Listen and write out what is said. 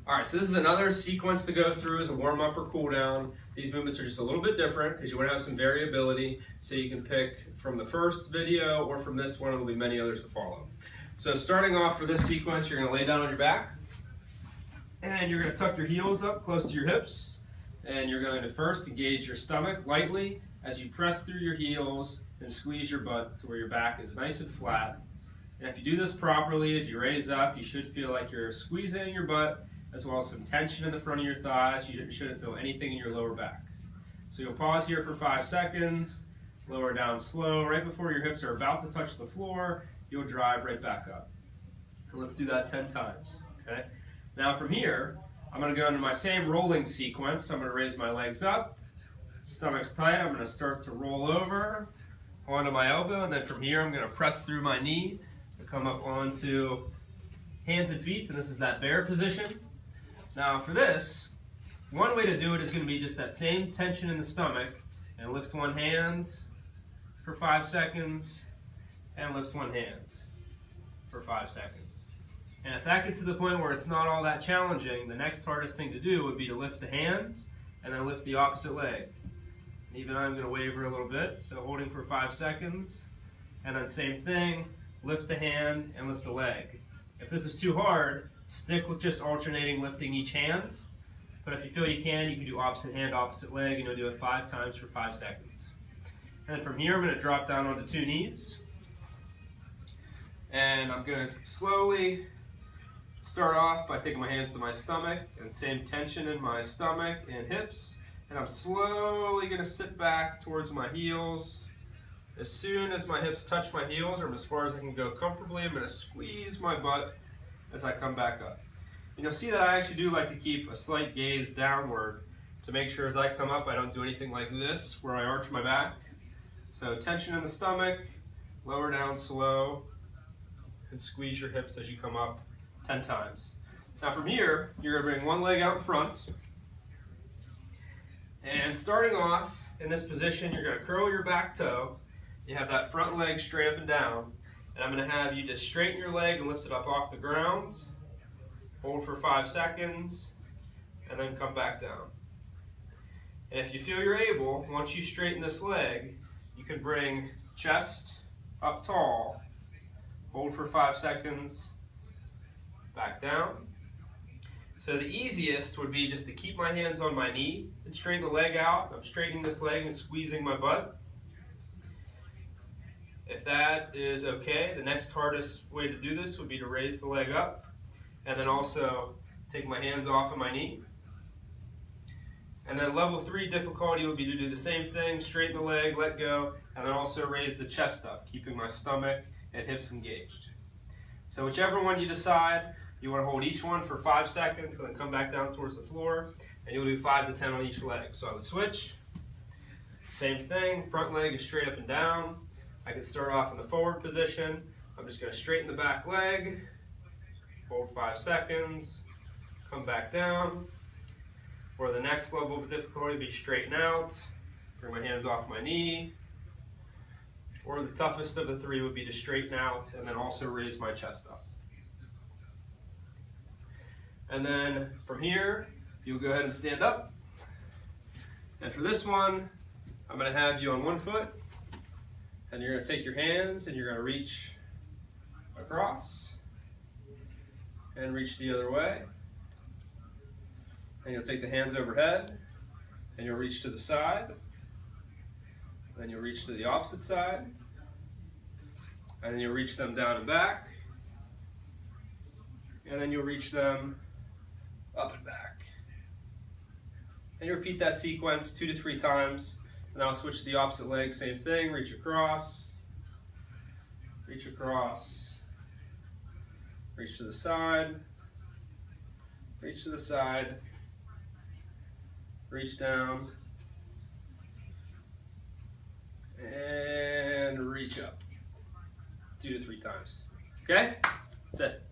All right, so this is another sequence to go through as a warm-up or cool-down. These movements are just a little bit different because you want to have some variability, so you can pick from the first video or from this one, and there'll be many others to follow. So starting off for this sequence, you're going to lay down on your back, and you're going to tuck your heels up close to your hips, and you're going to first engage your stomach lightly as you press through your heels and squeeze your butt to where your back is nice and flat. And if you do this properly, as you raise up, you should feel like you're squeezing your butt, as well as some tension in the front of your thighs. You shouldn't feel anything in your lower back. So you'll pause here for 5 seconds, lower down slow. Right before your hips are about to touch the floor, you'll drive right back up. And let's do that 10 times. Okay? Now from here, I'm going to go into my same rolling sequence. So I'm going to raise my legs up, stomach's tight. I'm going to start to roll over onto my elbow, and then from here I'm going to press through my knee to come up onto hands and feet, and this is that bear position. Now for this, one way to do it is going to be just that same tension in the stomach, and lift one hand for 5 seconds, and lift one hand for 5 seconds. And if that gets to the point where it's not all that challenging, the next hardest thing to do would be to lift the hand, and then lift the opposite leg. And even I'm going to waver a little bit, so holding for 5 seconds, and then same thing, lift the hand and lift the leg. If this is too hard, stick with just alternating lifting each hand. But if you feel you can do opposite hand, opposite leg, and you'll do it 5 times for 5 seconds. And then from here, I'm going to drop down onto 2 knees. And I'm going to slowly start off by taking my hands to my stomach, and same tension in my stomach and hips. And I'm slowly going to sit back towards my heels. As soon as my hips touch my heels, or as far as I can go comfortably, I'm going to squeeze my butt as I come back up. And you'll see that I actually do like to keep a slight gaze downward to make sure as I come up I don't do anything like this where I arch my back. So tension in the stomach, lower down slow, and squeeze your hips as you come up 10 times. Now from here, you're going to bring one leg out in front. And starting off in this position, you're going to curl your back toe. You have that front leg straight up and down. And I'm going to have you just straighten your leg and lift it up off the ground. Hold for 5 seconds, and then come back down. And if you feel you're able, once you straighten this leg, you can bring chest up tall, hold for 5 seconds, back down. So the easiest would be just to keep my hands on my knee and straighten the leg out. I'm straightening this leg and squeezing my butt. If that is okay, the next hardest way to do this would be to raise the leg up and then also take my hands off of my knee. And then level 3 difficulty would be to do the same thing, straighten the leg, let go, and then also raise the chest up, keeping my stomach and hips engaged. So whichever one you decide, you want to hold each one for 5 seconds and then come back down towards the floor, and you'll do 5 to 10 on each leg. So I would switch, same thing, front leg is straight up and down. I can start off in the forward position. I'm just going to straighten the back leg, hold 5 seconds, come back down. Or the next level of difficulty would be straighten out, bring my hands off my knee. Or the toughest of the 3 would be to straighten out and then also raise my chest up. And then from here, you'll go ahead and stand up. And for this one, I'm going to have you on one foot. And you're going to take your hands and you're going to reach across and reach the other way. And you'll take the hands overhead and you'll reach to the side. Then you'll reach to the opposite side. And then you'll reach them down and back. And then you'll reach them up and back. And you repeat that sequence 2 to 3 times. And then I'll switch to the opposite leg, same thing, reach across, reach to the side, reach to the side, reach down, and reach up 2 to 3 times. Okay? That's it.